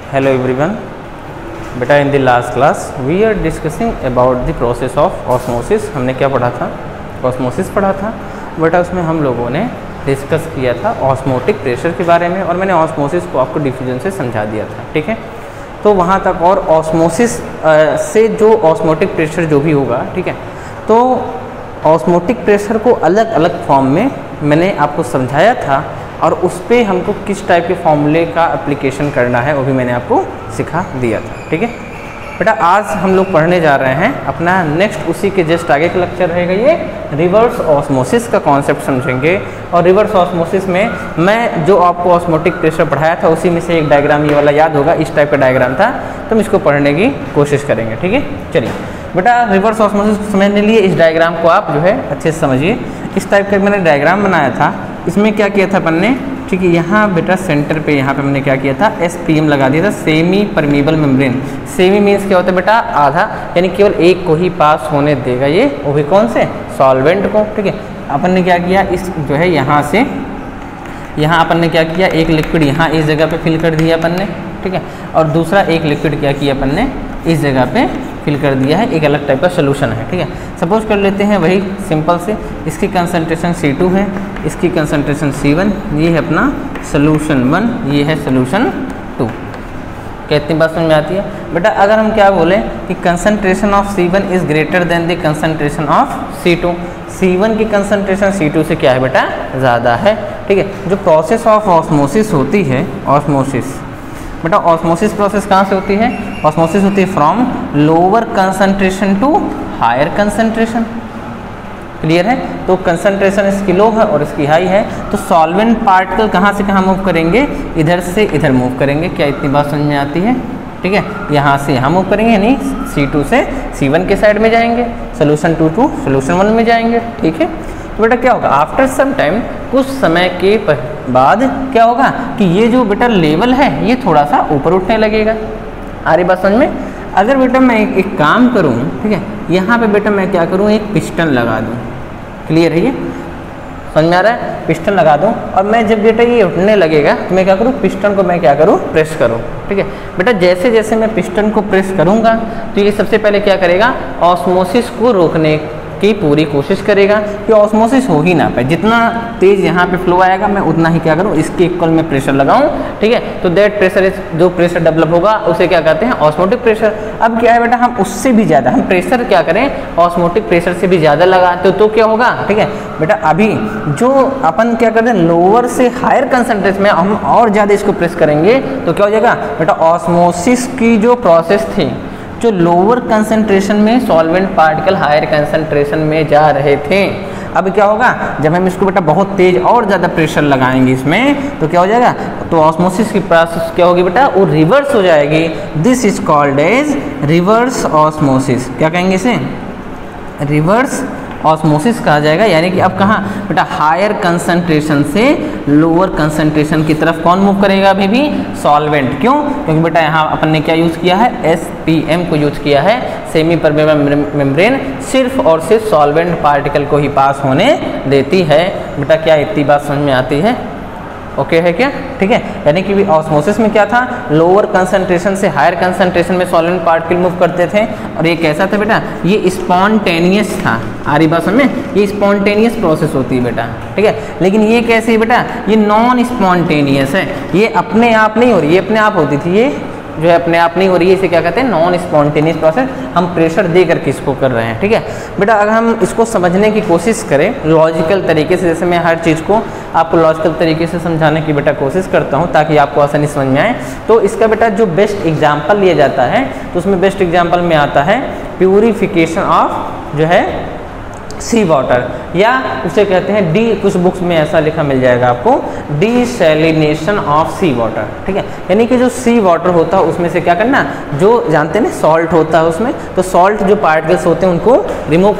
Hello everyone. बेटा in the last class we are discussing about the process of osmosis. हमने क्या पढ़ा था? ऑस्मोसिस पढ़ा था बेटा। उसमें हम लोगों ने डिस्कस किया था ऑस्मोटिक प्रेशर के बारे में, और मैंने ऑस्मोसिस को आपको डिफ्यूजन से समझा दिया था, ठीक है। तो वहाँ तक, और ऑस्मोसिस से जो ऑस्मोटिक प्रेशर जो भी होगा, ठीक है, तो ऑस्मोटिक प्रेशर को अलग अलग फॉर्म में मैंने आपको समझाया था, और उस पर हमको किस टाइप के फॉर्मूले का एप्लीकेशन करना है वो भी मैंने आपको सिखा दिया था, ठीक है बेटा। आज हम लोग पढ़ने जा रहे हैं अपना नेक्स्ट, उसी के जस्ट आगे का लेक्चर रहेगा ये रिवर्स ऑस्मोसिस का कॉन्सेप्ट समझेंगे। और रिवर्स ऑस्मोसिस में मैं जो आपको ऑस्मोटिक प्रेशर पढ़ाया था उसी में से एक डायग्राम ये वाला याद होगा, इस टाइप का डायग्राम था, तो हम इसको पढ़ने की कोशिश करेंगे, ठीक है। चलिए बेटा, रिवर्स ऑस्मोसिस समझने के लिए इस डायग्राम को आप जो है अच्छे से समझिए। इस टाइप का मैंने डायग्राम बनाया था। इसमें क्या किया था अपन ने, ठीक है, यहाँ बेटा सेंटर पे यहाँ पे हमने क्या किया था, SPM लगा दिया था, semi permeable membrane. Semi means क्या होता है बेटा? आधा, यानी केवल एक को ही पास होने देगा ये, वो भी कौन से? सॉल्वेंट को, ठीक है। अपन ने क्या किया, इस जो है यहाँ से यहाँ अपन ने क्या किया, एक लिक्विड यहाँ इस जगह पे फिल कर दिया अपन ने, ठीक है, और दूसरा एक लिक्विड क्या किया अपन ने इस जगह पे फिल कर दिया है, एक अलग टाइप का सोल्यूशन है, ठीक है। सपोज कर लेते हैं वही सिंपल से, इसकी कंसंट्रेशन C2 है, इसकी कंसंट्रेशन C1, ये है अपना सोल्यूशन 1, ये है सोल्यूशन 2। क्या इतनी बात समझ में आती है बेटा? अगर हम क्या बोलें कि concentration of C1 is greater than the concentration of C2, C1 की कंसंट्रेशन C2 से क्या है बेटा? ज़्यादा है, ठीक है। जो प्रोसेस ऑफ ऑस्मोसिस होती है, ऑस्मोसिस बेटा, ऑस्मोसिस प्रोसेस कहाँ से होती है? ऑस्मोसिस होती है from lower concentration to higher concentration. Clear है? तो कंसंट्रेशन इसकी लो है और इसकी हाई है, तो सॉल्वेंट पार्टिकल कहाँ से कहाँ मूव करेंगे? इधर से इधर मूव करेंगे। क्या इतनी बात समझ में आती है? ठीक है, यहाँ से यहाँ मूव करेंगे, यानी C2 से C1 के साइड में जाएंगे, सोल्यूशन 2 टू सोल्यूशन 1 में जाएंगे, ठीक है। तो बेटा क्या होगा, आफ्टर सम टाइम, कुछ समय के बाद क्या होगा कि ये जो बेटा लेवल है ये थोड़ा सा ऊपर उठने लगेगा। आ रही बात समझ में? अगर बेटा मैं एक काम करूँ, ठीक है, यहाँ पे बेटा मैं क्या करूँ, एक पिस्टन लगा दूँ। क्लियर है? ये समझ में आ रहा है? पिस्टन लगा दूँ, और मैं जब बेटा ये उठने लगेगा तो मैं क्या करूँ, पिस्टन को मैं क्या करूँ, प्रेस करूँ, ठीक है बेटा। जैसे जैसे मैं पिस्टन को प्रेस करूँगा तो ये सबसे पहले क्या करेगा, ऑस्मोसिस को रोकने की पूरी कोशिश करेगा कि ऑस्मोसिस हो ही ना पाए। जितना तेज यहाँ पे फ्लो आएगा मैं उतना ही क्या करूँ, इसके इक्वल में प्रेशर लगाऊं, ठीक है। तो दैट प्रेशर इज, जो प्रेशर डेवलप होगा उसे क्या कहते हैं, ऑस्मोटिक प्रेशर। अब क्या है बेटा, हम उससे भी ज़्यादा हम प्रेशर क्या करें, ऑस्मोटिक प्रेशर से भी ज़्यादा लगाते तो क्या होगा, ठीक है बेटा। अभी जो अपन क्या करते हैं, लोअर से हायर कंसंट्रेशन में हम और ज़्यादा इसको प्रेस करेंगे तो क्या हो जाएगा बेटा, ऑस्मोसिस की जो प्रोसेस थी, जो लोअर कंसंट्रेशन में सॉल्वेंट पार्टिकल हायर कंसंट्रेशन में जा रहे थे, अब क्या होगा, जब हम इसको बेटा बहुत तेज और ज़्यादा प्रेशर लगाएंगे इसमें तो क्या हो जाएगा, तो ऑस्मोसिस की प्रोसेस क्या होगी बेटा, वो रिवर्स हो जाएगी। This is called as reverse osmosis. क्या कहेंगे इसे? रिवर्स ऑस्मोसिस कहा जाएगा। यानी कि अब कहाँ बेटा, हायर कंसंट्रेशन से लोअर कंसंट्रेशन की तरफ कौन मूव करेगा? अभी भी सॉल्वेंट। क्यों? क्योंकि बेटा यहाँ अपन ने क्या यूज़ किया है, SPM को यूज़ किया है, सेमी परमेबल मेम्ब्रेन सिर्फ और सिर्फ सॉल्वेंट पार्टिकल को ही पास होने देती है। बेटा क्या इतनी बात समझ में आती है? ओके है क्या? ठीक है, यानी कि ऑस्मोसिस में क्या था, लोअर कंसंट्रेशन से हायर कंसंट्रेशन में सॉल्वेंट पार्टिकल मूव करते थे, और ये कैसा था बेटा, ये स्पॉन्टेनियस था। आ रही बात समझ में? ये स्पॉन्टेनियस प्रोसेस होती है बेटा, ठीक है। लेकिन ये कैसे है बेटा, ये नॉन स्पॉन्टेनियस है, ये अपने आप नहीं हो रही, ये अपने आप होती थी, ये जो है अपने आप नहीं हो रही है, इसे क्या कहते हैं, नॉन स्पॉन्टेनियस प्रोसेस। हम प्रेशर दे करके इसको कर रहे हैं, ठीक है बेटा। अगर हम इसको समझने की कोशिश करें लॉजिकल तरीके से, जैसे मैं हर चीज़ को आपको लॉजिकल तरीके से समझाने की बेटा कोशिश करता हूं ताकि आपको आसानी समझ में आए, तो इसका बेटा जो बेस्ट एग्जाम्पल लिया जाता है तो उसमें बेस्ट एग्जाम्पल में आता है प्यूरिफिकेशन ऑफ जो है सी वाटर, या उसे कहते हैं डी, कुछ बुक्स में ऐसा लिखा मिल जाएगा आपको, डिसैलिनेशन ऑफ सी वाटर, ठीक है। यानी कि जो सी वाटर होता है उसमें से क्या करना, जो जानते हैं ना सॉल्ट होता है उसमें, तो सॉल्ट जो पार्टिकल्स होते हैं उनको रिमूव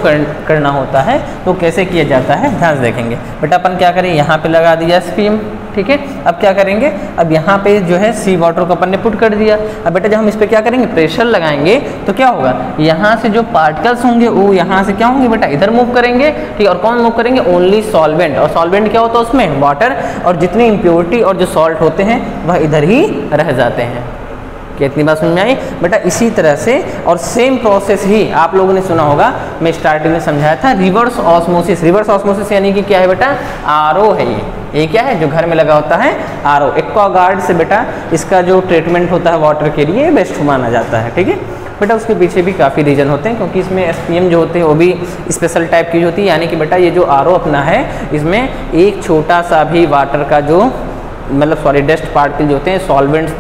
करना होता है। तो कैसे किया जाता है ध्यान से देखेंगे बेटा। अपन क्या करें, यहाँ पे लगा दिया SPM, ठीक है। अब क्या करेंगे, अब यहाँ पे जो है सी वाटर को अपन ने पुट कर दिया। अब बेटा जब हम इस पर क्या करेंगे, प्रेशर लगाएंगे तो क्या होगा, यहाँ से जो पार्टिकल्स होंगे वो यहाँ से क्या होंगे बेटा, इधर मूव करेंगे, ठीक। और कौन मूव करेंगे, ओनली सॉल्वेंट। और सॉल्वेंट क्या होता है उसमें, वाटर, और जितनी इम्प्योरिटी और जो सॉल्ट होते हैं वह इधर ही रह जाते हैं। क्या इतनी बात समझ में आई बेटा? इसी तरह से और सेम प्रोसेस ही आप लोगों ने सुना होगा, मैं स्टार्टिंग में समझाया था, रिवर्स ऑस्मोसिस। रिवर्स ऑस्मोसिस यानी कि क्या है बेटा? आरओ है ये क्या है जो घर में लगा होता है? आरओ। एक्वागार्ड से बेटा इसका जो ट्रीटमेंट होता है वाटर के लिए बेस्ट माना जाता है, ठीक है बेटा। उसके पीछे भी काफ़ी रीजन होते हैं, क्योंकि इसमें एसपीएम जो होते हैं वो भी स्पेशल टाइप की होती है, यानी कि बेटा ये जो आरओ अपना है इसमें एक छोटा सा भी वाटर का जो मतलब सॉरी डस्ट पार्टिकल जो होते हैं, सॉल्वेंट्स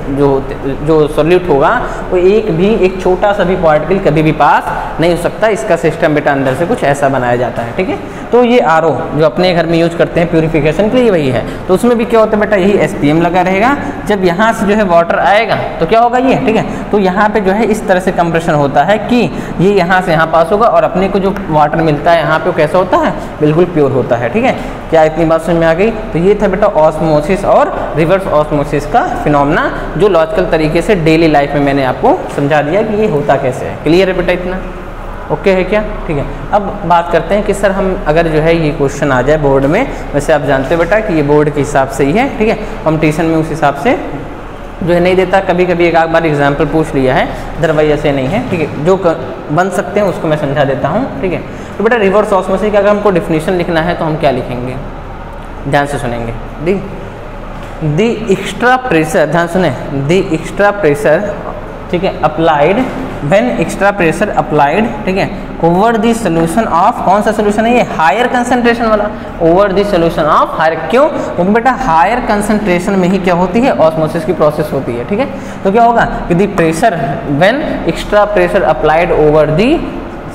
जो सोल्यूट होगा वो एक छोटा सा भी पार्टिकल कभी भी पास नहीं हो सकता। इसका सिस्टम बेटा अंदर से कुछ ऐसा बनाया जाता है, ठीक है। तो ये आरओ जो अपने घर में यूज करते हैं प्यूरिफिकेशन के लिए वही है। तो उसमें भी क्या होता है बेटा? यही एसपीएम लगा रहेगा। जब यहाँ से जो है वाटर आएगा तो क्या होगा ये, ठीक है। तो यहाँ पे जो है इस तरह से कंप्रेशन होता है कि ये यहाँ से यहाँ पास होगा और अपने को जो वाटर मिलता है यहाँ पे वो कैसा होता है? बिल्कुल प्योर होता है, ठीक है। क्या इतनी बात समझ में आ गई? तो ये था बेटा ऑस्मोसिस और रिवर्स ऑस्मोसिस का फिनोमेना, जो लॉजिकल तरीके से डेली लाइफ में मैंने आपको समझा दिया कि ये होता कैसे है। क्लियर है बेटा? इतना ओके है क्या? ठीक है। अब बात करते हैं कि सर हम अगर जो है ये क्वेश्चन आ जाए बोर्ड में, वैसे आप जानते हो बेटा कि ये बोर्ड के हिसाब से ही है, ठीक है। कॉम्पिटिशन में उस हिसाब से जो है नहीं देता, कभी कभी एक आध बार एग्जाम्पल पूछ लिया है, अदरवाइज ऐसे नहीं है, ठीक है। जो बन सकते हैं उसको मैं समझा देता हूँ, ठीक है। तो बेटा रिवर्स ऑस्मोसिस का अगर हमको डिफिनीशन लिखना है तो हम क्या लिखेंगे? ध्यान से सुनेंगे। द एक्स्ट्रा प्रेशर, ध्यान सुने, द एक्स्ट्रा प्रेशर, ठीक है, applied when extra pressure applied, ठीक है, ओवर द सोल्यूशन ऑफ, कौन सा सोल्यूशन है ये? हायर कंसंट्रेशन वाला, over the solution of higher. क्यों? क्योंकि बेटा हायर कंसंट्रेशन में ही क्या होती है? ऑस्मोसिस की प्रोसेस होती है, ठीक है। तो क्या होगा कि the pressure when extra pressure applied over the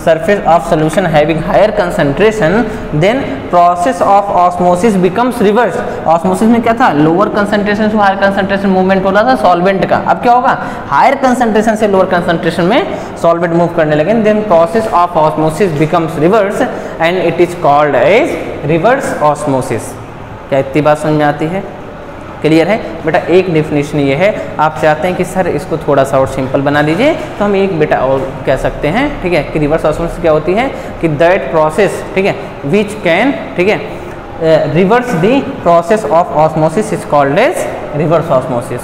surface of solution having higher concentration, then process of osmosis becomes reverse। osmosis में क्या था? lower concentration से higher concentration movement हो रहा था solvent का। अब क्या होगा? higher concentration से lower concentration में solvent move करने लगे, then process of osmosis becomes reverse and it is called as reverse osmosis। क्या इतनी बात समझ में आती है? क्लियर है बेटा? एक डेफिनेशन ये है। आप चाहते हैं कि सर इसको थोड़ा सा और सिंपल बना दीजिए, तो हम एक बेटा और कह सकते हैं, ठीक है, कि रिवर्स ऑस्मोसिस क्या होती है कि दैट प्रोसेस, ठीक है, विच कैन, ठीक है, reverse the process of osmosis is called as reverse osmosis.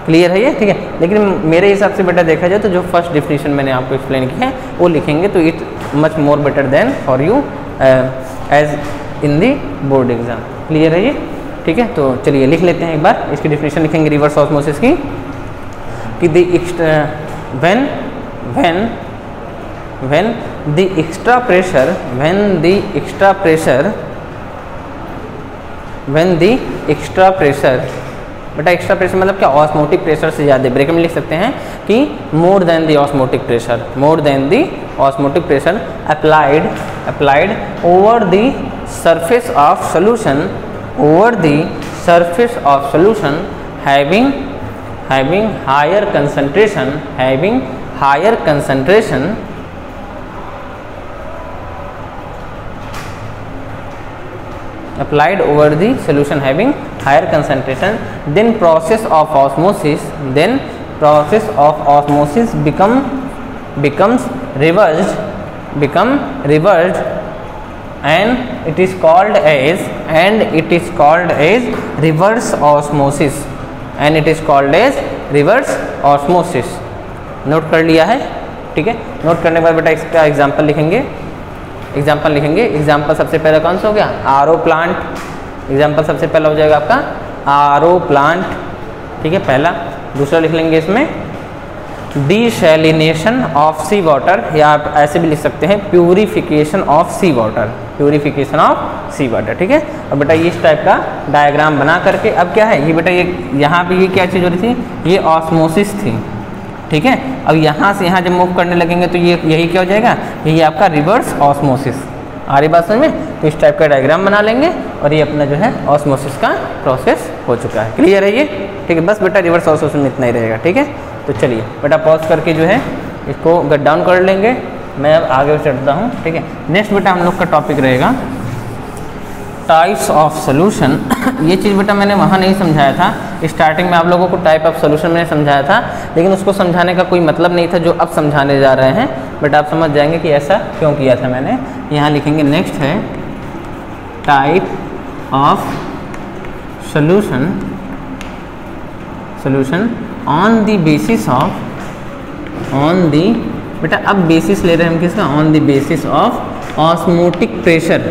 Clear है ये? ठीक है। लेकिन मेरे हिसाब से बेटा देखा जाए तो जो फर्स्ट डेफिनेशन मैंने आपको एक्सप्लेन की है वो लिखेंगे तो it much more better than for you as in the board exam. Clear है ये? ठीक है। तो चलिए लिख लेते हैं एक बार, इसकी डेफिनेशन लिखेंगे रिवर्स ऑस्मोसिस की कि व्हेन द एक्स्ट्रा प्रेशर बेटा एक्स्ट्रा प्रेशर मतलब क्या? ऑस्मोटिक प्रेशर से ज़्यादा, ब्रेक में लिख सकते हैं कि more than the osmotic pressure applied over the surface of solution having higher concentration applied over the solution having higher concentration, then process of osmosis becomes reversed and it is called as reverse osmosis। Note कर लिया है? ठीक है। Note करने के बाद बेटा इसका एग्जांपल लिखेंगे। एग्जांपल सबसे पहले कौन सा हो गया? RO plant. एग्जांपल सबसे पहला हो जाएगा आपका आरओ प्लांट, ठीक है, पहला। दूसरा लिख लेंगे इसमें डिसैलिनेशन ऑफ सी वाटर, या आप ऐसे भी लिख सकते हैं प्यूरिफिकेशन ऑफ सी वाटर, ठीक है। अब बेटा इस टाइप का डायग्राम बना करके अब क्या है ये बेटा, ये यहाँ पे ये क्या चीज़ हो रही थी? ये ऑस्मोसिस थी, ठीक है। अब यहाँ से यहाँ जब मूव करने लगेंगे तो ये यही क्या हो जाएगा? यही आपका रिवर्स ऑस्मोसिस। आ रही बात समझ में? तो इस टाइप का डायग्राम बना लेंगे और ये अपना जो है ऑस्मोसिस का प्रोसेस हो चुका है। क्लियर है ये? ठीक है। बस बेटा रिवर्स ऑस्मोसिस में इतना ही रहेगा, ठीक है। तो चलिए बेटा पॉज करके जो है इसको गट डाउन कर लेंगे, मैं अब आगे चढ़ता हूँ, ठीक है। नेक्स्ट बेटा हम लोग का टॉपिक रहेगा टाइप्स ऑफ सोल्यूशन। ये चीज़ बेटा मैंने वहाँ नहीं समझाया था, स्टार्टिंग में आप लोगों को टाइप ऑफ सोल्यूशन मैंने समझाया था, लेकिन उसको समझाने का कोई मतलब नहीं था जो अब समझाने जा रहे हैं। बट आप समझ जाएंगे कि ऐसा क्यों किया था मैंने। यहाँ लिखेंगे नेक्स्ट है type of solution on the basis of, on the, बेटा अब बेसिस ले रहे हैं हम किसका, on the basis of osmotic pressure,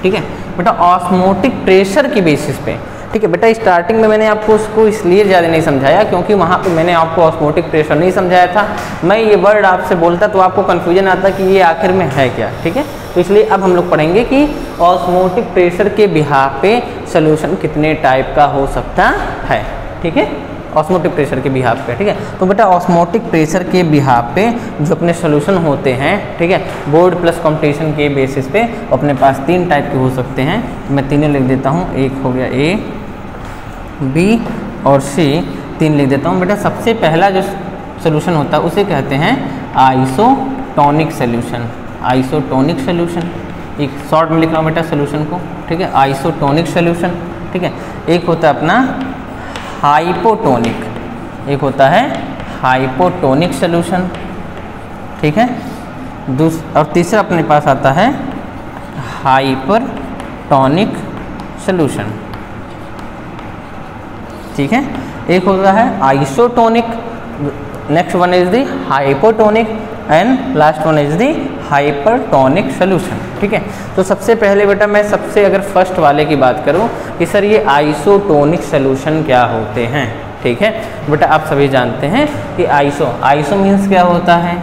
ठीक है बेटा, ऑस्मोटिक प्रेशर की बेसिस पे, ठीक है बेटा। स्टार्टिंग में मैंने आपको उसको इसलिए ज़्यादा नहीं समझाया क्योंकि वहाँ पे मैंने आपको ऑस्मोटिक प्रेशर नहीं समझाया था। मैं ये वर्ड आपसे बोलता तो आपको कन्फ्यूजन आता कि ये आखिर में है क्या, ठीक है। तो इसलिए अब हम लोग पढ़ेंगे कि ऑस्मोटिक प्रेशर के बिहाफ पे सोल्यूशन कितने टाइप का हो सकता है, ठीक है, ऑस्मोटिक प्रेशर के बिहाफ पे, ठीक है। तो बेटा ऑस्मोटिक प्रेशर के बिहाफ पे जो अपने सोल्यूशन होते हैं, ठीक है, बोर्ड प्लस कंपटीशन के बेसिस पे अपने पास 3 टाइप के हो सकते हैं। मैं तीनों लिख देता हूँ, एक हो गया ए, बी और सी, 3 लिख देता हूँ बेटा। सबसे पहला जो सोल्यूशन होता है उसे कहते हैं आइसोटोनिक सोल्यूशन, आइसोटोनिक सोल्यूशन, एक शॉर्ट में लिख रहा हूँ बेटा सोल्यूशन को, ठीक है, आइसोटोनिक सोल्यूशन, ठीक है। एक होता है अपना हाइपोटोनिक, एक होता है हाइपोटोनिक सोल्यूशन, ठीक है। और तीसरा अपने पास आता है हाइपरटोनिक सोल्यूशन, ठीक है। एक होता है isotonic, next one is the hypotonic and last one is the hypertonic solution, ठीक है। तो सबसे पहले बेटा मैं सबसे अगर फर्स्ट वाले की बात करूं कि सर ये आइसोटोनिक सोल्यूशन क्या होते हैं, ठीक है बेटा। आप सभी जानते हैं कि आइसो मीन्स क्या होता है,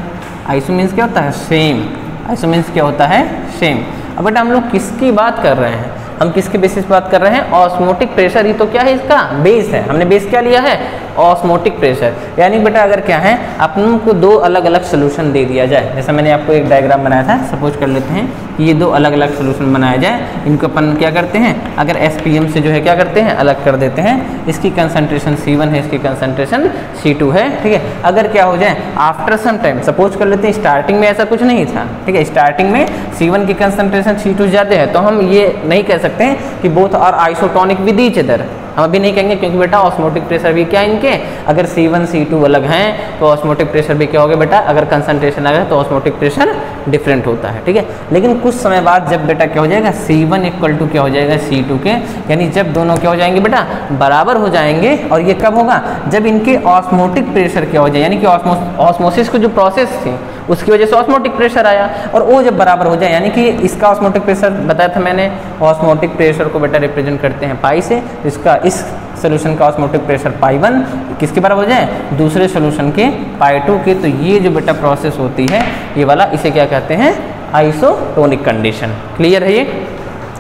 आइसो मीन्स क्या होता है, सेम, आइसो मीन्स क्या होता है, सेम। अब बेटा हम लोग किसकी बात कर रहे हैं, हम किसके बेसिस पे बात कर रहे हैं, ऑस्मोटिक प्रेशर ही तो क्या है, इसका बेस है। हमने बेस क्या लिया है, ऑस्मोटिक प्रेशर। यानी बेटा अगर क्या है अपन को 2 अलग अलग सोल्यूशन दे दिया जाए, जैसा मैंने आपको एक डायग्राम बनाया था, सपोज कर लेते हैं कि ये 2 अलग अलग सोल्यूशन बनाया जाए, इनको अपन क्या करते हैं, अगर SPM से जो है क्या करते हैं, अलग कर देते हैं। इसकी कंसंट्रेशन C1 है, इसकी कंसंट्रेशन C2 है, ठीक है। अगर क्या हो जाए आफ्टर सम टाइम, सपोज कर लेते हैं स्टार्टिंग में ऐसा कुछ नहीं था, ठीक है, स्टार्टिंग में C1 की कंसंट्रेशन C2 ज़्यादा है, तो हम ये नहीं कह सकते हैं कि both are isotonic with each other, हम अभी नहीं कहेंगे क्योंकि बेटा ऑस्मोटिक प्रेशर भी क्या इनके, अगर C1 C2 अलग हैं तो ऑस्मोटिक प्रेशर भी क्या होगा बेटा, अगर कंसंट्रेशन अलग है तो ऑस्मोटिक प्रेशर डिफरेंट होता है, ठीक है। लेकिन कुछ समय बाद जब बेटा क्या हो जाएगा, C1 इक्वल टू क्या हो जाएगा C2 के, यानी जब दोनों क्या हो जाएंगे बेटा, बराबर हो जाएंगे। और ये कब होगा, जब इनके ऑस्मोटिक प्रेशर क्या हो जाए, यानी कि ऑस्मोसिस को जो प्रोसेस थी उसकी वजह से ऑस्मोटिक प्रेशर आया, और वो जब बराबर हो जाए, यानी कि इसका ऑस्मोटिक प्रेशर बताया था मैंने, ऑस्मोटिक प्रेशर को बेटा रिप्रेजेंट करते हैं पाई से, इसका इस सोल्यूशन का ऑस्मोटिक प्रेशर पाई1 किसके बराबर हो जाए, दूसरे सोल्यूशन के पाई2 के। तो ये जो बेटा प्रोसेस होती है ये वाला, इसे क्या कहते हैं, आइसोटोनिक कंडीशन। क्लियर है ये,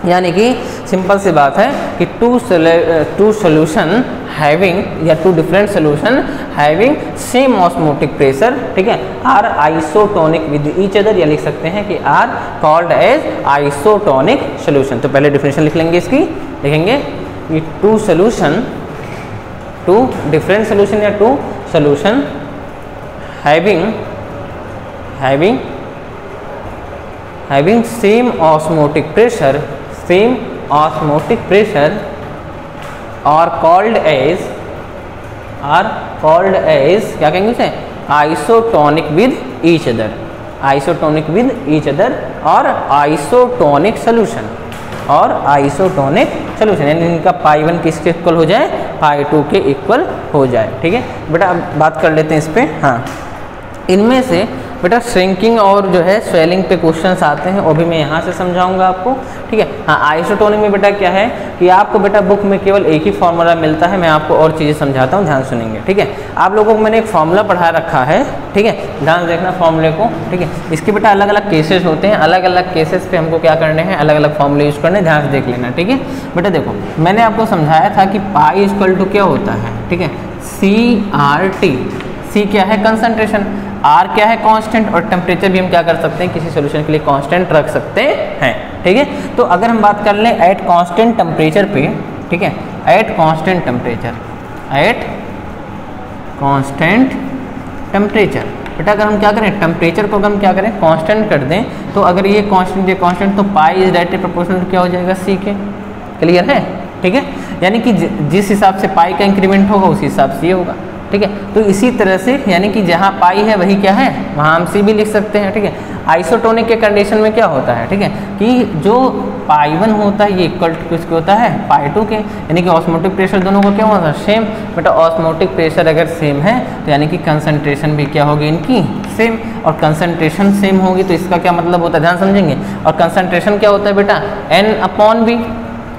यानी कि सिंपल सी बात है कि टू सोल्यूशन हैविंग या 2 different solution having same osmotic pressure, ठीक है, are isotonic with each other, या लिख सकते हैं कि are called as isotonic solution. तो पहले डिफिनेशन लिख लेंगे इसकी, लिखेंगे कि 2 डिफरेंट सोल्यूशन या 2 solution having same osmotic pressure are called as क्या कहेंगे उसे, isotonic with each other, isotonic with each other और आइसोटोनिक सोल्यूशन, और आइसोटोनिक सोल्यूशन, यानी इनका पाई1 किसके इक्वल हो जाए, पाई2 के इक्वल हो जाए, ठीक है बेटा। अब बात कर लेते हैं इस पे, हाँ इनमें से बेटा श्रिंकिंग और जो है स्वेलिंग पे क्वेश्चंस आते हैं, वो भी मैं यहाँ से समझाऊंगा आपको, ठीक है। हाँ आइसोटोनिक में बेटा क्या है कि आपको बेटा बुक में केवल एक ही फॉर्मूला मिलता है, मैं आपको और चीज़ें समझाता हूँ, ध्यान सुनेंगे, ठीक है। आप लोगों को मैंने एक फॉर्मूला पढ़ा रखा है, ठीक है, ध्यान देखना फॉर्मूले को, ठीक है। इसके बेटा अलग अलग केसेस होते हैं, अलग अलग केसेस पे हमको क्या करने हैं, अलग अलग फॉर्मूले यूज़ करने, ध्यान से देख लेना, ठीक है बेटा। देखो मैंने आपको समझाया था कि पाई इक्वल टू क्या होता है, ठीक है, CRT, C क्या है कंसंट्रेशन, R क्या है कांस्टेंट, और टेम्परेचर भी हम क्या कर सकते हैं, किसी सॉल्यूशन के लिए कांस्टेंट रख सकते हैं, ठीक है। तो अगर हम बात कर लें एट कांस्टेंट टेम्परेचर पे, ठीक है, एट कांस्टेंट टेम्परेचर बेटा अगर हम क्या करें, टेम्परेचर को अगर हम क्या करें कांस्टेंट कर दें, तो अगर ये कांस्टेंट तो पाई इज डायरेक्टली प्रोपोर्शनल क्या हो जाएगा, C के। क्लियर है, ठीक है, यानी कि जिस हिसाब से पाई का इंक्रीमेंट होगा उस हिसाब से ये होगा, ठीक है। तो इसी तरह से यानी कि जहाँ पाई है वही क्या है, वहाँ हम सी भी लिख सकते हैं, ठीक है। आइसोटोनिक के कंडीशन में क्या होता है, ठीक है, कि जो पाई 1 होता है ये इक्वल टू किसके होता है, पाई 2 के, यानी कि ऑस्मोटिक प्रेशर दोनों को क्या होता है, सेम। बेटा ऑस्मोटिक प्रेशर अगर सेम है तो यानी कि कंसंट्रेशन भी क्या होगी इनकी, सेम। और कंसंट्रेशन सेम होगी तो इसका क्या मतलब होता है, ध्यान समझेंगे। और कंसंट्रेशन क्या होता है बेटा, N/V,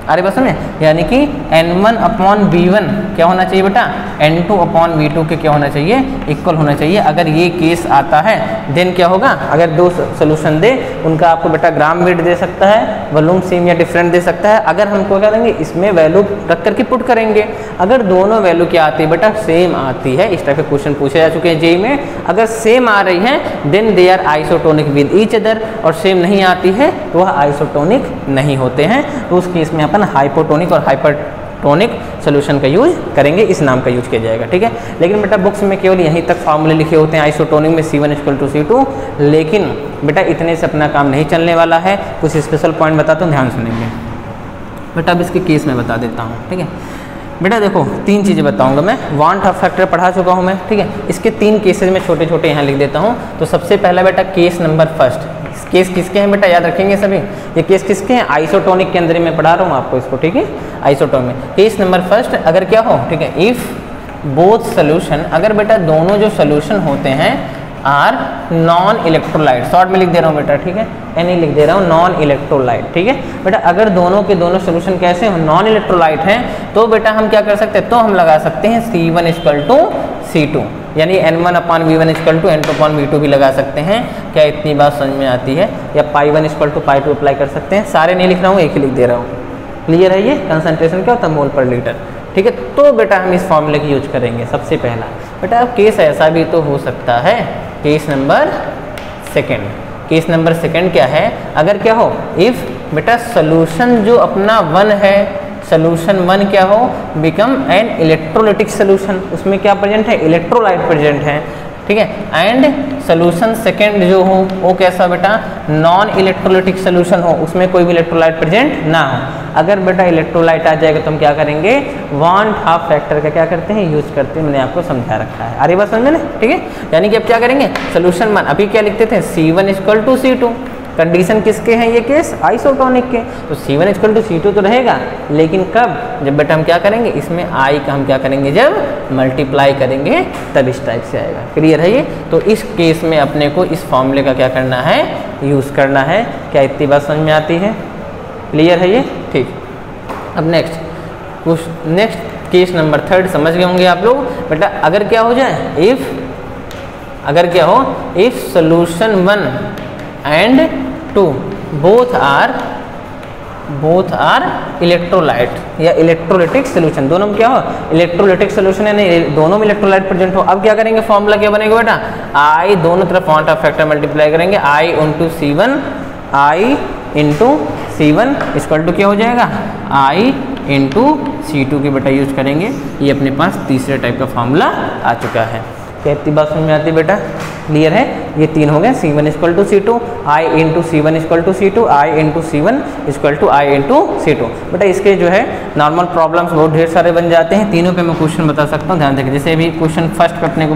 अरे बस में, यानी कि N1/V1 क्या होना चाहिए बेटा, N2/V2 के क्या होना चाहिए, इक्वल होना चाहिए। अगर ये केस आता है देन क्या होगा, अगर दो सोल्यूशन दे उनका आपको बेटा ग्राम वेट दे सकता है, वॉल्यूम सेम या डिफरेंट दे सकता है। अगर हमको क्या देंगे, इसमें वैल्यू रख करके पुट करेंगे। अगर दोनों वैल्यू क्या आती है बेटा, सेम आती है, इस टाइप के क्वेश्चन पूछे जा चुके हैं जेईई में। अगर सेम आ रही है then they are isotonic with each other, और सेम नहीं आती है तो वह आइसोटोनिक नहीं होते हैं। तो उस केस में अपन हाइपोटोनिक और हाइपरटोनिक सॉल्यूशन का यूज करेंगे, इस नाम का यूज किया जाएगा, ठीक है। लेकिन बेटा बुक्स में केवल यहीं तक फार्मूले लिखे होते हैं आइसोटोनिक में C1 = C2, लेकिन बेटा इतने से अपना काम नहीं चलने वाला है। कुछ स्पेशल पॉइंट बताता हूँ, ध्यान सुनेंगे बेटा। अब इसके केस में बता देता हूँ, ठीक है बेटा। देखो 3 चीज़ें बताऊंगा मैं। वांट ऑफ फैक्टर पढ़ा चुका हूँ मैं, ठीक है। इसके 3 केसेज में छोटे छोटे यहाँ लिख देता हूँ। तो सबसे पहला बेटा केस नंबर फर्स्ट, केस किसके हैं बेटा, याद रखेंगे सभी। ये केस किसके हैं, आइसोटोनिक के अंदर मैं पढ़ा रहा हूँ आपको इसको, ठीक है। आइसोटोनिक केस नंबर फर्स्ट, अगर क्या हो, ठीक है, इफ़ बोथ सोल्यूशन, अगर बेटा दोनों जो सोल्यूशन होते हैं आर नॉन इलेक्ट्रोलाइट, शॉर्ट में लिख दे रहा हूँ बेटा, ठीक है, यानी लिख दे रहा हूँ नॉन इलेक्ट्रोलाइट, ठीक है बेटा। अगर दोनों के दोनों सोल्यूशन कैसे हो, नॉन इलेक्ट्रोलाइट हैं, तो बेटा हम क्या कर सकते हैं, तो हम लगा सकते हैं C1 = C2, यानी N1/V1 = N2/V2 भी लगा सकते हैं। क्या इतनी बात समझ में आती है, या पाई 1 = पाई 2 अप्लाई कर सकते हैं। सारे नहीं लिख रहा हूँ, एक ही लिख दे रहा हूँ, क्लियर है। ये कंसंट्रेशन क्या होता है, मोल पर लीटर, ठीक है। तो बेटा हम इस फॉर्मूले की यूज करेंगे सबसे पहला। बेटा अब केस ऐसा भी तो हो सकता है, case number second. Case number second क्या है, अगर क्या हो, इफ़ बेटा सोल्यूशन जो अपना 1 है, सोल्यूशन 1 क्या हो, बिकम एन इलेक्ट्रोलिटिक सोल्यूशन, उसमें क्या प्रेजेंट है, इलेक्ट्रोलाइट प्रेजेंट है, ठीक है। एंड सोल्यूशन सेकेंड जो हो वो कैसा बेटा, नॉन इलेक्ट्रोलिटिक सोल्यूशन हो, उसमें कोई भी इलेक्ट्रोलाइट प्रेजेंट ना हो। अगर बेटा इलेक्ट्रोलाइट आ जाएगा तो हम क्या करेंगे, वांट ऑफ फैक्टर का क्या करते हैं, यूज करते हैं। मैंने आपको समझा रखा है, अरे बस समझे ना, ठीक है। यानी कि अब क्या करेंगे, सोल्यूशन 1 अभी क्या लिखते थे, C1 = C2। कंडीशन किसके हैं ये केस, आइसोटोनिक के। तो C1 = C2 तो रहेगा, लेकिन कब, जब बेटा हम क्या करेंगे, इसमें I का हम क्या करेंगे, जब मल्टीप्लाई करेंगे तब इस टाइप से आएगा, क्लियर है ये। तो इस केस में अपने को इस फॉर्मूले का क्या करना है, यूज़ करना है। क्या इतनी बात समझ में आती है, क्लियर है ये, ठीक। अब नेक्स्ट केस नंबर 3 समझ गए होंगे आप लोग बेटा। अगर क्या हो जाए, अगर क्या हो, if solution 1 and 2 both are electrolyte या इलेक्ट्रोलिटिक सोल्यूशन, दोनों में क्या हो, इलेक्ट्रोलिटिक सोल्यूशन है, नहीं दोनों में इलेक्ट्रोलाइट प्रेजेंट हो। अब क्या करेंगे, फॉर्मूला क्या बनेगा बेटा, I दोनों तरफ वांट ऑफ फैक्टर मल्टीप्लाई करेंगे, I × C1 = क्या हो जाएगा, I × C2 के बेटा यूज करेंगे। ये अपने पास तीसरे टाइप का फॉर्मूला आ चुका है। क्या इतनी बात समझ में आती है बेटा, क्लियर है। ये 3 हो गए, C1 = C2, I × C1 = C2, I × C1 = I × C2। बेटा इसके जो है नॉर्मल प्रॉब्लम्स बहुत ढेर सारे बन जाते हैं, तीनों पे मैं क्वेश्चन बता सकता हूँ, ध्यान देखिए। जैसे अभी क्वेश्चन फर्स्ट अपने को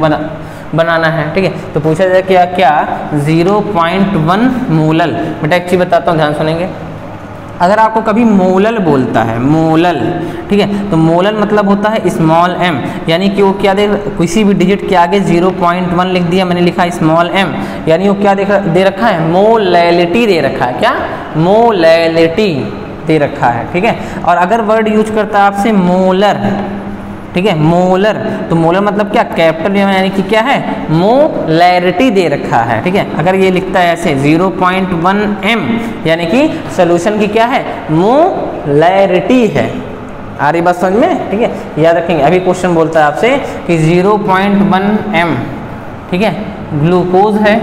बनाना है, ठीक है। तो पूछा जाए क्या 0.1 मोलल, बेटा एक चीज़ बताता हूँ, ध्यान सुनेंगे। अगर आपको कभी मोलल बोलता है, मोलल, ठीक है, तो मोलल मतलब होता है स्मॉल m, यानी कि वो क्या दे, किसी भी डिजिट के आगे 0.1 लिख दिया, मैंने लिखा स्मॉल m, यानी वो क्या दे रखा है, मोलैलिटी दे रखा है, क्या मोलैलिटी दे रखा है, ठीक है। और अगर वर्ड यूज करता है आपसे मोलर, ठीक है, मोलर, तो मोलर मतलब क्या, कैपिटल यानी कि क्या है, मोलैरिटी दे रखा है, ठीक है। अगर ये लिखता है ऐसे 0.1 m, यानी कि सोल्यूशन की क्या है, मोलैरिटी है। आ रही बात समझ में, ठीक है, याद रखेंगे। अभी क्वेश्चन बोलता है आपसे कि 0.1 m, ठीक है, ग्लूकोज है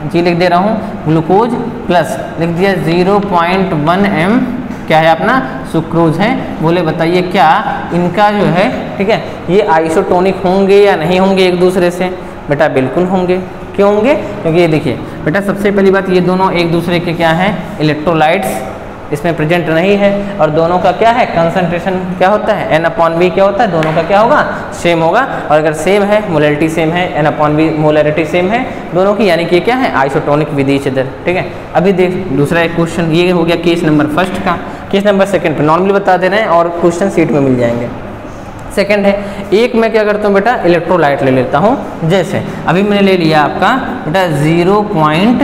जी, लिख दे रहा हूँ ग्लूकोज, प्लस लिख दिया 0.1 m क्या है अपना, सुक्रोज है। बोले बताइए क्या इनका जो है, ठीक है, ये आइसोटोनिक होंगे या नहीं होंगे एक दूसरे से, बेटा बिल्कुल होंगे। क्यों होंगे, क्योंकि ये देखिए बेटा, सबसे पहली बात, ये दोनों एक दूसरे के क्या हैं, इलेक्ट्रोलाइट्स, इसमें प्रेजेंट नहीं है, और दोनों का क्या है कंसंट्रेशन क्या होता है N/V क्या होता है, दोनों का क्या होगा सेम होगा। और अगर सेम है मोलैरिटी सेम है N/V मोलैरिटी सेम है दोनों की, यानी कि क्या है आइसोटोनिक विद ईच अदर। ठीक है, अभी देख दूसरा एक क्वेश्चन, ये हो गया केस नंबर फर्स्ट का। केस नंबर सेकंड पे नॉर्मली बता दे रहे हैं और क्वेश्चन सीट में मिल जाएंगे। सेकंड है, एक मैं क्या करता हूँ बेटा इलेक्ट्रोलाइट ले लेता हूँ, जैसे अभी मैंने ले लिया आपका बेटा 0.1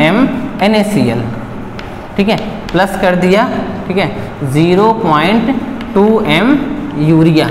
m NaCl, ठीक है, प्लस कर दिया, ठीक है 0.2 m यूरिया।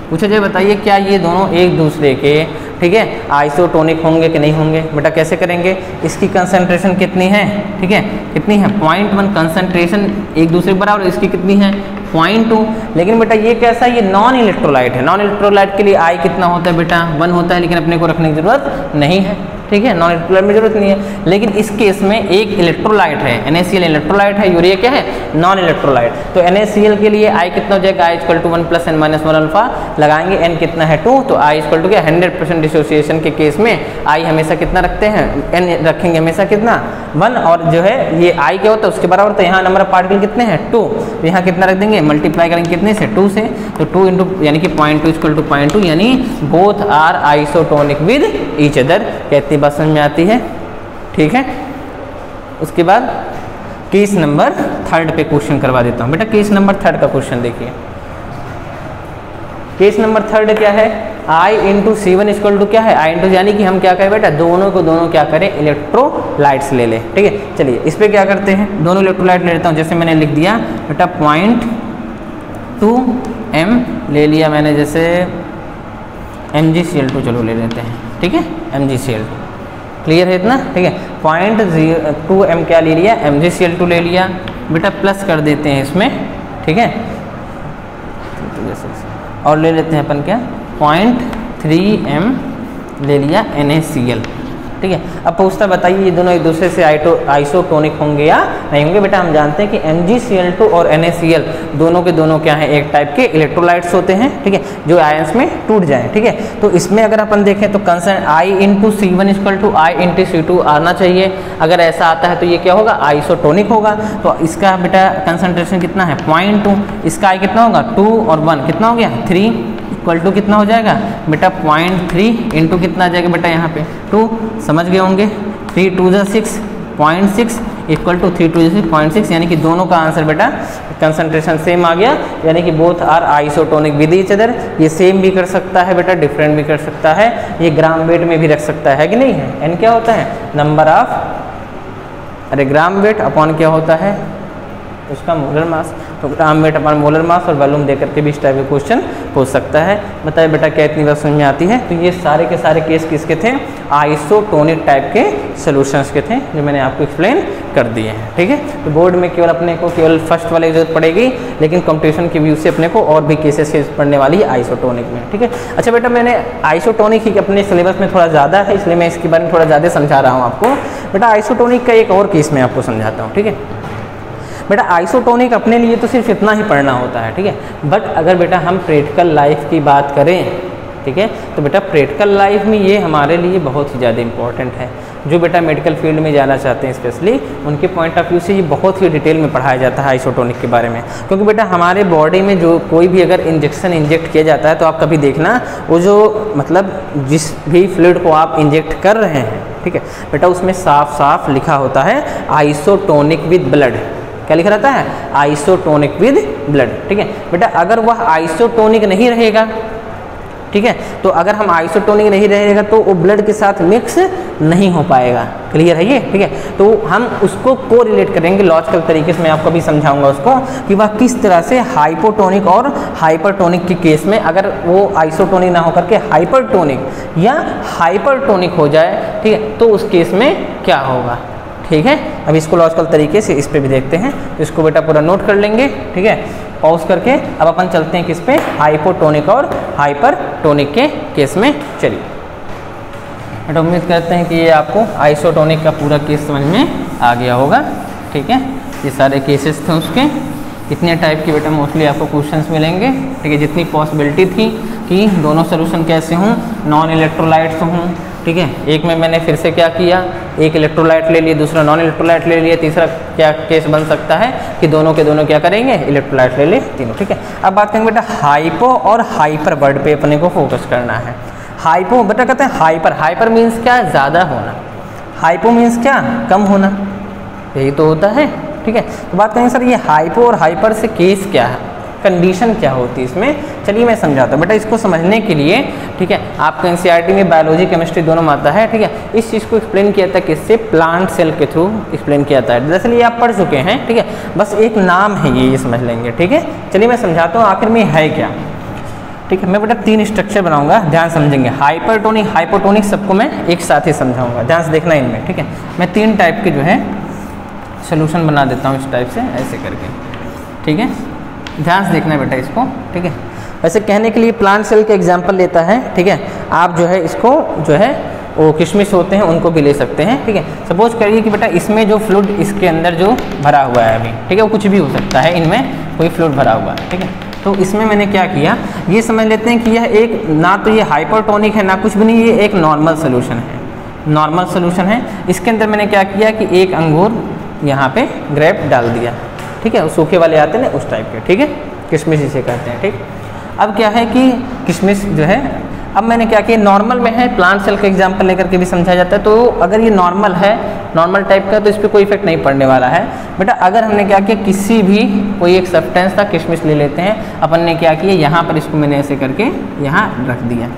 पूछा जाए बताइए क्या ये दोनों एक दूसरे के, ठीक है, आइसोटोनिक होंगे कि नहीं होंगे? बेटा कैसे करेंगे, इसकी कंसंट्रेशन कितनी है, ठीक है कितनी है 0.1 कंसंट्रेशन एक दूसरे के बराबर, इसकी कितनी है 0.2। लेकिन बेटा ये कैसा, ये नॉन इलेक्ट्रोलाइट है, नॉन इलेक्ट्रोलाइट के लिए आई कितना होता है बेटा 1 होता है, लेकिन अपने को रखने की जरूरत नहीं है, ठीक है, नॉन इलेक्ट्रोलाइट में जरूरत नहीं है। लेकिन इस केस में एक इलेक्ट्रोलाइट है NaCl इलेक्ट्रोलाइट है, यूरिया क्या है नॉन इलेक्ट्रोलाइट। तो NaCl के लिए I कितना हो जाएगा, I = 1 + n-1 अल्फा लगाएंगे, n कितना है 2, तो I = क्या 100% डिसोसिएशन के केस में I हमेशा कितना रखते हैं, n रखेंगे हमेशा कितना 1, और जो है ये I क्या होता है उसके बराबर, तो यहाँ नंबर ऑफ पार्टिकल कितने हैं 2, तो यहाँ कितना रख देंगे मल्टीप्लाई करेंगे कितने से 2 से, तो 2 इंटू यानी कि 0.2 = 0.2, यानी both are isotonic with each other. कहती बात समझ में आती है, ठीक है। उसके बाद केस नंबर थर्ड पे क्वेश्चन करवा देता हूँ बेटा। केस नंबर थर्ड का क्वेश्चन देखिए, केस नंबर थर्ड क्या है, I × C1 = क्या है I × यानी कि हम क्या करें बेटा दोनों को दोनों क्या करें इलेक्ट्रोलाइट्स ले लें, ठीक है। चलिए इस पे क्या करते हैं, दोनों इलेक्ट्रोलाइट ले लेता हूँ, जैसे मैंने लिख दिया बेटा 0.2 m ले लिया मैंने, जैसे MgCl2 चलो ले लेते हैं, ठीक है MgCl2, क्लियर है इतना, ठीक है 0.2 m क्या ले लिया MgCl2 ले लिया बेटा, प्लस कर देते हैं इसमें, ठीक है, और ले लेते हैं अपन क्या 0.3 m ले लिया NaCl, ठीक है। अब पूछता बताइए ये दोनों एक दूसरे से आइसोटोनिक होंगे या नहीं होंगे? बेटा हम जानते हैं कि MgCl2 और NaCl दोनों के दोनों क्या हैं एक टाइप के इलेक्ट्रोलाइट्स होते हैं, ठीक है, जो आयंस में टूट जाएं, ठीक है। तो इसमें अगर अपन देखें तो I × C1 = I × C2 आना चाहिए, अगर ऐसा आता है तो ये क्या होगा आइसोटोनिक होगा। तो इसका बेटा कंसंट्रेशन कितना है 0.2, इसका I कितना होगा 2 और 1 कितना हो गया 3 = कितना हो जाएगा बेटा 0.3 इंटू कितना आ जाएगा बेटा यहाँ पे 2, समझ गए होंगे, 3 2 6 0.6 = 3 2 6 0.6, यानी कि दोनों का आंसर बेटा कंसंट्रेशन सेम आ गया, यानी कि both are isotonic with each other. ये सेम भी कर सकता है बेटा, डिफरेंट भी कर सकता है, ये ग्राम वेट में भी रख सकता है कि नहीं है। n क्या होता है नंबर ऑफ, अरे ग्राम वेट अपॉन क्या होता है उसका मोलर मास, तो gram weight upon molar mass और वॉल्यूम देकर के भी इस टाइप का क्वेश्चन पूछ सकता है। बताइए बेटा क्या इतनी बात समझ में आती है? तो ये सारे के सारे केस किसके थे आइसोटोनिक टाइप के सॉल्यूशंस के थे, जो मैंने आपको एक्सप्लेन कर दिए हैं, ठीक है। तो बोर्ड में केवल अपने को केवल फर्स्ट वाले की जरूरत पड़ेगी, लेकिन कंपटीशन के व्यू से अपने को और भी केसेस पढ़ने वाली है आइसोटोनिक में, ठीक है। अच्छा बेटा मैंने आइसोटोनिक ही अपने सिलेबस में थोड़ा ज़्यादा है, इसलिए मैं इसके बारे में थोड़ा ज़्यादा समझा रहा हूँ आपको। बेटा आइसोटोनिक का एक और केस मैं आपको समझाता हूँ, ठीक है। बेटा आइसोटोनिक अपने लिए तो सिर्फ इतना ही पढ़ना होता है, ठीक है, बट अगर बेटा हम प्रैक्टिकल लाइफ की बात करें, ठीक है, तो बेटा प्रैक्टिकल लाइफ में ये हमारे लिए बहुत ही ज़्यादा इंपॉर्टेंट है। जो बेटा मेडिकल फील्ड में जाना चाहते हैं स्पेशली, उनके पॉइंट ऑफ व्यू से ये बहुत ही डिटेल में पढ़ाया जाता है आइसोटोनिक के बारे में। क्योंकि बेटा हमारे बॉडी में जो कोई भी अगर इंजेक्शन इंजेक्ट किया जाता है, तो आप कभी देखना वो जो मतलब जिस भी फ्लूइड को आप इंजेक्ट कर रहे हैं, ठीक है बेटा, उसमें साफ साफ लिखा होता है आइसोटोनिक विद ब्लड। क्या लिखा रहता है आइसोटोनिक विद ब्लड, ठीक है बेटा। अगर वह आइसोटोनिक नहीं रहेगा, ठीक है, तो अगर हम आइसोटोनिक नहीं रहेगा तो वो ब्लड के साथ मिक्स नहीं हो पाएगा, क्लियर है ये, ठीक है। तो हम उसको को रिलेट करेंगे लॉजिकल तरीके से, मैं आपको भी समझाऊंगा उसको कि वह किस तरह से हाइपोटोनिक और हाइपरटोनिक के केस में अगर वो आइसोटोनिक ना होकर के हाइपरटोनिक या हाइपरटोनिक हो जाए, ठीक है, तो उस केस में क्या होगा, ठीक है। अब इसको लॉजिकल तरीके से इस पे भी देखते हैं, तो इसको बेटा पूरा नोट कर लेंगे, ठीक है, पॉज करके। अब अपन चलते हैं किस पे, हाइपोटोनिक और हाइपरटोनिक के केस में। चलिए बेटा उम्मीद करते हैं कि ये आपको आइसोटोनिक का पूरा केस समझ में आ गया होगा, ठीक है। ये सारे केसेस थे उसके, कितने टाइप के बेटा मोस्टली आपको क्वेश्चंस मिलेंगे, ठीक है। जितनी पॉसिबिलिटी थी कि दोनों सोल्यूशन कैसे हों, नॉन इलेक्ट्रोलाइट्स हों, ठीक है। एक में मैंने फिर से क्या किया, एक इलेक्ट्रोलाइट ले लिया, दूसरा नॉन इलेक्ट्रोलाइट ले लिया, तीसरा क्या केस बन सकता है कि दोनों के दोनों क्या करेंगे, इलेक्ट्रोलाइट ले लिए तीनों। ठीक है, अब बात करेंगे बेटा हाइपो और हाइपर वर्ड पे अपने को फोकस करना है। हाइपो बेटा कहते हैं हाइपर, हाइपर मीन्स क्या, ज़्यादा होना, हाइपो मीन्स क्या, कम होना, यही तो होता है। ठीक है, तो बात करेंगे सर ये हाइपो और हाइपर से केस क्या है, कंडीशन क्या होती है इसमें, चलिए मैं समझाता हूँ बेटा। इसको समझने के लिए ठीक है, आपको एनसीईआरटी में बायोलॉजी केमिस्ट्री दोनों में आता है। ठीक है, इस चीज़ को एक्सप्लेन किया था किससे, प्लांट सेल के थ्रू एक्सप्लेन किया था। दरअसल ये आप पढ़ चुके हैं। ठीक है, बस एक नाम है ये समझ लेंगे। ठीक है, चलिए मैं समझाता हूँ आखिर में है क्या। ठीक है, मैं बेटा 3 स्ट्रक्चर बनाऊंगा, ध्यान समझेंगे। हाइपरटोनिक, हाइपोटोनिक सबको मैं एक साथ ही समझाऊंगा, ध्यान से देखना इनमें। ठीक है, मैं 3 टाइप के जो है सोल्यूशन बना देता हूँ इस टाइप से, ऐसे करके। ठीक है, ध्यान से देखना बेटा इसको। ठीक है, वैसे कहने के लिए प्लांट सेल का एग्जांपल लेता है। ठीक है, आप जो है इसको जो है वो किशमिश होते हैं उनको भी ले सकते हैं। ठीक है, सपोज करिए कि बेटा इसमें जो फ्लूइड इसके अंदर जो भरा हुआ है अभी, ठीक है, वो कुछ भी हो सकता है, इनमें कोई फ्लूइड भरा हुआ है। ठीक है, तो इसमें मैंने क्या किया, ये समझ लेते हैं कि यह एक ना तो ये हाइपरटोनिक है ना कुछ भी नहीं, ये एक नॉर्मल सोल्यूशन है, नॉर्मल सोल्यूशन है। इसके अंदर मैंने क्या किया कि एक अंगूर यहाँ पे ग्रेप डाल दिया। ठीक है, सूखे वाले आते हैं ना उस टाइप के। ठीक है, किशमिश इसे कहते हैं। ठीक, अब क्या है कि किशमिश जो है, अब मैंने क्या किया, नॉर्मल में है, प्लांट सेल का एग्जांपल लेकर के भी समझाया जाता है। तो अगर ये नॉर्मल है, नॉर्मल टाइप का, तो इस पर कोई इफेक्ट नहीं पड़ने वाला है बेटा। अगर हमने क्या किया, किसी भी कोई एक सब्सटेंस था, किशमिश ले लेते हैं, अपन ने क्या किया, यहाँ पर इसको मैंने ऐसे करके यहाँ रख दिया।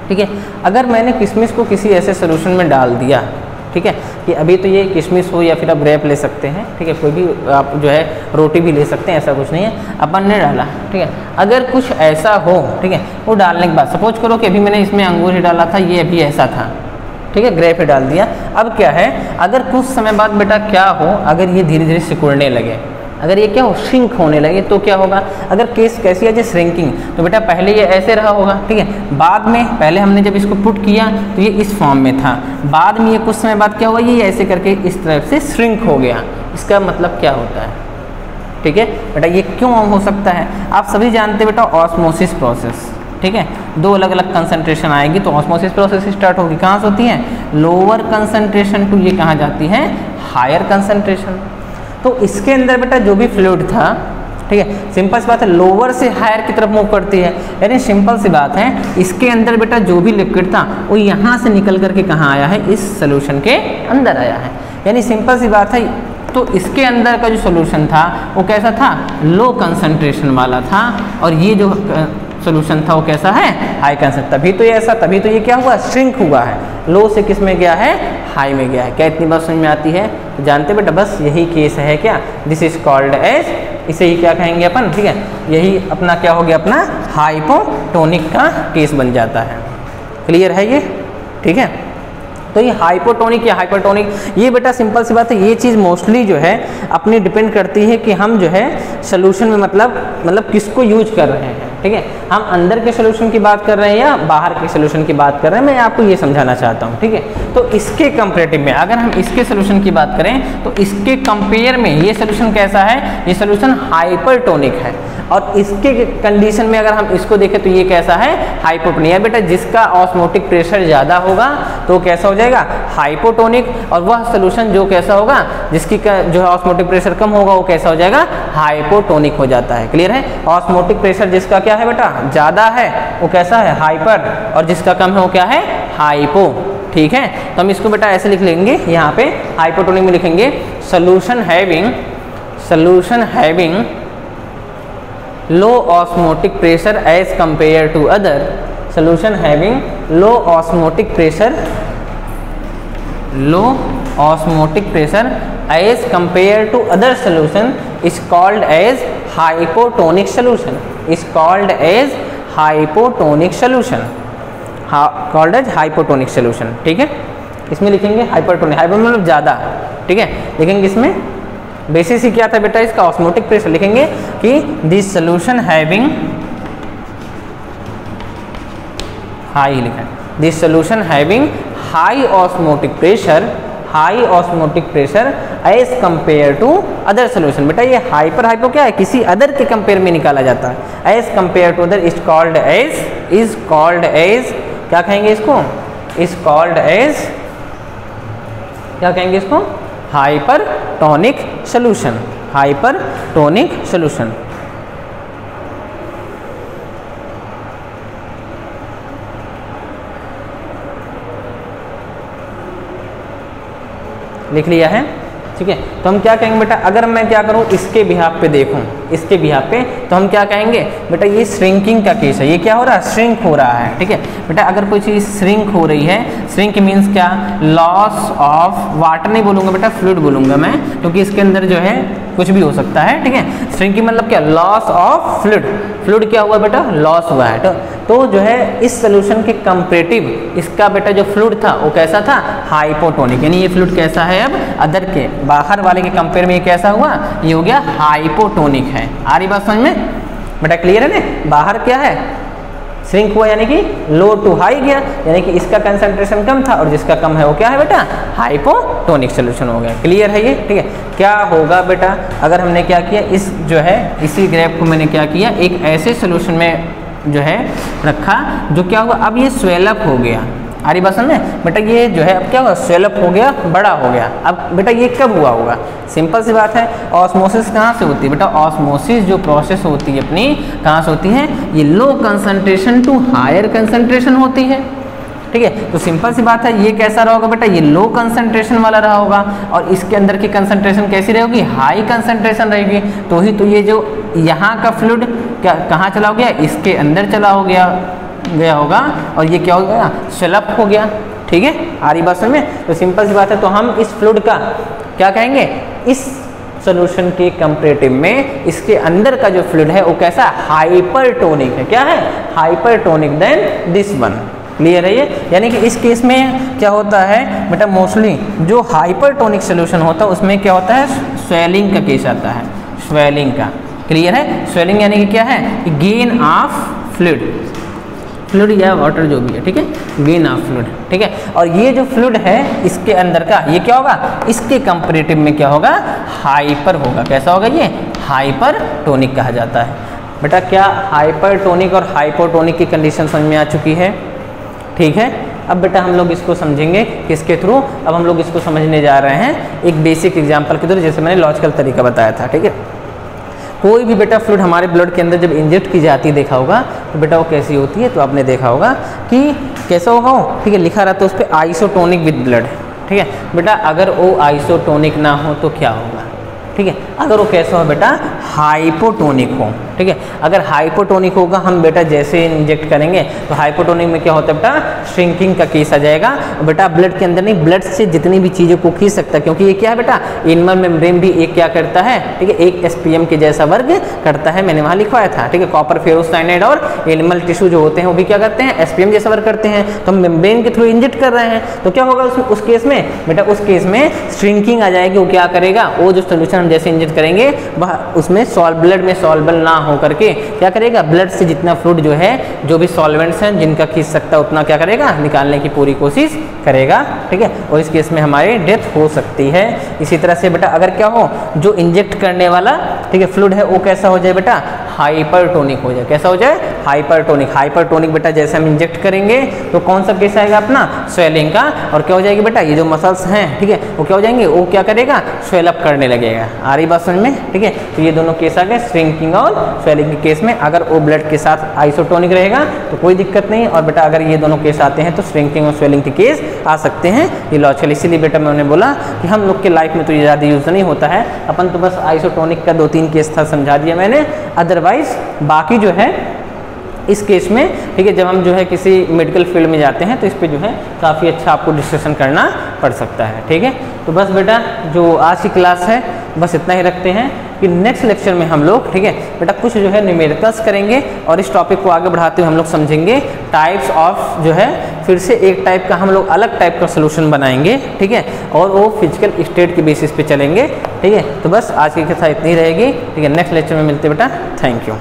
ठीक है, अगर मैंने किशमिश को किसी ऐसे सोल्यूशन में डाल दिया, ठीक है, कि अभी तो ये किशमिश हो या फिर आप ग्रेप ले सकते हैं। ठीक है, कोई भी आप जो है रोटी भी ले सकते हैं, ऐसा कुछ नहीं है, अपन ने डाला। ठीक है, अगर कुछ ऐसा हो, ठीक है, वो डालने के बाद सपोज करो कि अभी मैंने इसमें अंगूर ही डाला था, ये अभी ऐसा था, ठीक है, ग्रेप ही डाल दिया। अब क्या है, अगर कुछ समय बाद बेटा क्या हो, अगर ये धीरे धीरे सिकुड़ने लगे, अगर ये क्या हो, श्रिंक होने लगे, तो क्या होगा, अगर केस कैसी है, श्रिंकिंग, तो बेटा पहले ये ऐसे रहा होगा। ठीक है, बाद में पहले हमने जब इसको पुट किया तो ये इस फॉर्म में था, बाद में ये कुछ समय बाद क्या हुआ, ये ऐसे करके इस तरफ से श्रिंक हो गया। इसका मतलब क्या होता है, ठीक है बेटा, ये क्यों हो सकता है, आप सभी जानते हैं बेटा, ऑस्मोसिस प्रोसेस। ठीक है, 2 अलग अलग कंसंट्रेशन आएगी तो ऑस्मोसिस प्रोसेस स्टार्ट होगी। कहाँ से होती है, लोअर कंसंट्रेशन टू ये कहाँ जाती है, हायर कंसंट्रेशन। तो इसके अंदर बेटा जो भी फ्लूइड था, ठीक है, सिंपल सी बात है, लोअर से हायर की तरफ मूव करती है, यानी सिंपल सी बात है, इसके अंदर बेटा जो भी लिक्विड था वो यहाँ से निकल करके कहाँ आया है, इस सोल्यूशन के अंदर आया है। यानी सिंपल सी बात है, तो इसके अंदर का जो सोल्यूशन था वो कैसा था, लो कंसंट्रेशन वाला था, और ये जो सोल्यूशन था वो कैसा है, हाई कंसंट्रेशन। तभी तो ये ऐसा, तभी तो ये क्या हुआ, श्रिंक हुआ है, लो से किस में गया है, हाई में गया है। क्या इतनी बात समझ में आती है, तो जानते बेटा, बस यही केस है क्या, दिस इज कॉल्ड एज, इसे ही क्या कहेंगे अपन। ठीक है, यही अपना क्या हो गया, अपना हाइपोटोनिक का केस बन जाता है। क्लियर है ये, ठीक है। तो ये हाइपोटोनिक या हाइपरटोनिक, ये बेटा सिंपल सी बात है, ये चीज़ मोस्टली जो है अपनी डिपेंड करती है कि हम जो है सोल्यूशन में मतलब किसको यूज कर रहे हैं। ठीक है, हम अंदर के सोल्यूशन की बात कर रहे हैं या बाहर के सोल्यूशन की बात कर रहे हैं, मैं आपको ये समझाना चाहता हूँ। ठीक है, तो इसके कंपेरेटिव में अगर हम इसके सोल्यूशन की बात करें तो इसके कंपेयर में ये सोल्यूशन कैसा है, ये सोल्यूशन हाइपरटोनिक है, और इसके कंडीशन में अगर हम इसको देखें तो ये कैसा है, हाइपोटोनिक। बेटा जिसका ऑस्मोटिक प्रेशर ज़्यादा होगा तो कैसा हो जाएगा, हाइपोटोनिक, और वह सोल्यूशन जो कैसा होगा, जिसकी जो है ऑस्मोटिक प्रेशर कम होगा, वो कैसा हो जाएगा, हाइपोटोनिक हो जाता है। क्लियर है, ऑस्मोटिक प्रेशर जिसका क्या है बेटा, ज़्यादा है, वो कैसा है, हाइपर, और जिसका कम है वो क्या है, हाइपो। ठीक है, तो हम इसको बेटा ऐसे लिख लेंगे, यहाँ पे हाइपोटोनिक में लिखेंगे solution having low osmotic pressure as compare to other, solution having low osmotic pressure as compare to other solution is called as hypotonic solution, is called as hypotonic solution, called as hypotonic solution. ठीक है, इसमें लिखेंगे hypertonic, hyper मतलब ज़्यादा। ठीक है, लिखेंगे इसमें बेसिस ही क्या था बेटा, इसका ऑस्मोटिक प्रेशर, लिखेंगे कि दिस सोल्यूशन हैविंग हाई, लिखा है this solution having high osmotic pressure as compare to other solution. बेटा ये हाइपर हाइपो क्या है, किसी अदर के कंपेयर में निकाला जाता है, as compare to other is called as क्या कहेंगे इसको, इज कॉल्ड एज, क्या कहेंगे इसको, हाइपरटोनिक सॉल्यूशन, हाइपरटोनिक सॉल्यूशन। लिख लिया है, ठीक है। तो हम क्या कहेंगे बेटा, अगर मैं क्या करूं इसके बिहाफ पे देखूं, इसके बिहाफ पे, तो हम क्या कहेंगे बेटा, ये श्रिंकिंग का केस है, ये क्या हो रहा है, श्रिंक हो रहा है, ठीक है बेटा। अगर कोई चीज़ श्रिंक हो रही है, श्रिंक मीन्स क्या, लॉस ऑफ वाटर नहीं बोलूँगा बेटा, फ्लूइड बोलूँगा मैं, क्योंकि इसके अंदर जो है कुछ भी हो सकता है, ठीक है। श्रिंकिंग मतलब क्या, लॉस ऑफ फ्लूइड, फ्लूइड क्या हुआ बेटा, लॉस हुआ है। तो जो है इस सोल्यूशन के कंपेरेटिव इसका बेटा जो फ्लूइड था वो कैसा था, हाइपोटोनिक, यानी ये फ्लूइड कैसा है, अब अदर के बाहर वाले के कंपेयर में ये कैसा हुआ, ये हो गया हाइपोटोनिक है। आ रही बात समझ में बेटा, क्लियर है ना, बाहर क्या है, श्रिंक हुआ यानी कि लो टू हाई गया, यानी कि इसका कंसंट्रेशन कम था और जिसका कम है वो क्या है बेटा, हाइपोटोनिक सॉल्यूशन हो गया। क्लियर है ये, ठीक है। क्या होगा बेटा, अगर हमने क्या किया, इस जो है इसी ग्रेफ को मैंने क्या किया, एक ऐसे सॉल्यूशन में जो है रखा, जो क्या हुआ, अब ये स्वेलअप हो गया। आ रही बात समझ में बेटा, ये जो है अब क्या हुआ, स्वेलअप हो गया, बड़ा हो गया। अब बेटा ये कब हुआ होगा, सिंपल सी बात है, ऑस्मोसिस कहाँ से होती है बेटा, ऑस्मोसिस जो प्रोसेस होती है अपनी कहाँ से होती है, ये low concentration to higher concentration होती है, ठीक है। तो सिंपल सी बात है, ये कैसा रहा होगा बेटा, ये लो कंसंट्रेशन वाला रहा होगा, और इसके अंदर की कंसंट्रेशन कैसी रहेगी, हाई कंसंट्रेशन रहेगी। तो ये जो यहाँ का फ्लूइड क्या कहाँ चला हो गया, इसके अंदर चला हो गया होगा, और ये क्या हो गया, स्वेलअप हो गया, ठीक है। आ रही बात समझ में। तो सिंपल सी बात है, तो हम इस फ्लूइड का क्या कहेंगे, इस सॉल्यूशन के कंपैरेटिव में इसके अंदर का जो फ्लूइड है वो कैसा, हाइपरटोनिक है। क्या है, hypertonic than this one. Clear है ये, यानी कि इस केस में क्या होता है बेटा, मोस्टली जो हाइपरटोनिक सॉल्यूशन होता है उसमें क्या होता है, स्वेलिंग का केस आता है, स्वेलिंग का। क्लियर है, स्वेलिंग यानी कि क्या है, गेन ऑफ फ्लूइड, फ्लूइड या वाटर जो भी है, ठीक है, गेन ऑफ फ्लूइड, ठीक है। और ये जो फ्लूइड है इसके अंदर का, ये क्या होगा, इसके कंपैरेटिव में क्या होगा, हाइपर होगा। कैसा होगा, ये हाइपरटोनिक कहा जाता है। बेटा क्या हाइपरटोनिक और हाइपोटोनिक की कंडीशन समझ में आ चुकी है, ठीक है। अब बेटा हम लोग इसको समझेंगे किसके थ्रू, अब हम लोग इसको समझने जा रहे हैं एक बेसिक एग्जांपल के थ्रू, जैसे मैंने लॉजिकल तरीका बताया था, ठीक है। कोई भी बेटा फ्लूइड हमारे ब्लड के अंदर जब इंजेक्ट की जाती है देखा होगा, तो बेटा वो कैसी होती है, तो आपने देखा होगा कि कैसा होगा वो, ठीक है, लिखा रहता है उस पर आइसोटोनिक विद ब्लड, ठीक है बेटा। अगर वो आइसोटोनिक ना हो तो क्या होगा, ठीक है, अगर वो कैसा हो बेटा, हाइपोटोनिक हो, ठीक है। अगर हाइपोटोनिक होगा, हम बेटा जैसे इंजेक्ट करेंगे तो हाइपोटोनिक में क्या होता है बेटा, श्रिंकिंग का केस आ जाएगा। बेटा ब्लड के अंदर नहीं, ब्लड से जितनी भी चीज़ों को खींच सकता है, क्योंकि ये क्या है बेटा, एनिमल मेम्ब्रेन भी एक क्या करता है, ठीक है, एक एसपीएम के जैसा वर्ग करता है, मैंने वहाँ लिखवाया था, ठीक है। कॉपर फेरोसाइनाइड और एनिमल टिश्यू जो होते हैं वो भी क्या करते हैं, एसपीएम जैसा वर्ग करते हैं। तो हम मेम्ब्रेन के थ्रू इंजेक्ट कर रहे हैं, तो क्या होगा उस केस में बेटा, उस केस में श्रिंकिंग आ जाएगी। वो क्या करेगा, वो जो सोल्यूशन हम जैसे इंजेक्ट करेंगे वह उसमें ब्लड में सॉल्वेबल ना हो करके क्या करेगा, ब्लड से जितना फ्लूइड जो है, जो भी सॉल्वेंट्स हैं जिनका खींच सकता है उतना क्या करेगा, निकालने की पूरी कोशिश करेगा, ठीक है। और इस केस में हमारी डेथ हो सकती है। इसी तरह से बेटा अगर क्या हो, जो इंजेक्ट करने वाला, ठीक है, फ्लूइड है वो कैसा हो जाए बेटा, हाइपरटोनिक हो जाए। कैसा हो जाए, हाइपरटोनिक। हाइपरटोनिक बेटा जैसे हम इंजेक्ट करेंगे तो कौन सा केस आएगा अपना, स्वेलिंग का। और क्या हो जाएगी बेटा, ये जो मसल्स हैं, ठीक है, वो क्या हो जाएंगे, वो क्या करेगा, स्वेलअप करने लगेगा। आ रही बात समझ में, ठीक है। तो ये दोनों केस आ गए, श्रिंकिंग और स्वेलिंग के केस में। अगर वो ब्लड के साथ आइसोटोनिक रहेगा तो कोई दिक्कत नहीं, और बेटा अगर ये दोनों केस आते हैं तो श्रिंकिंग और स्वेलिंग के केस आ सकते हैं। ये लॉजिकल, इसीलिए बेटा मैंने बोला कि हम लोग के लाइफ में तो ये ज़्यादा यूज़ नहीं होता है, अपन तो बस आइसोटोनिक का 2-3 केस था समझा दिया मैंने। अदरवाइज बाकी जो है इस केस में, ठीक है, जब हम जो है किसी मेडिकल फील्ड में जाते हैं तो इस पे जो है काफ़ी अच्छा आपको डिस्कशन करना पड़ सकता है, ठीक है। तो बस बेटा जो आज की क्लास है बस इतना ही रखते हैं कि नेक्स्ट लेक्चर में हम लोग, ठीक है बेटा, कुछ जो है न्यूमेरिकल्स करेंगे और इस टॉपिक को आगे बढ़ाते हुए हम लोग समझेंगे टाइप्स ऑफ, जो है फिर से एक टाइप का हम लोग अलग टाइप का सोल्यूशन बनाएंगे, ठीक है, और वो फिजिकल स्टेट के बेसिस पे चलेंगे, ठीक है। तो बस आज की कथा इतनी रहेगी, ठीक है। नेक्स्ट लेक्चर में मिलते बेटा, थैंक यू।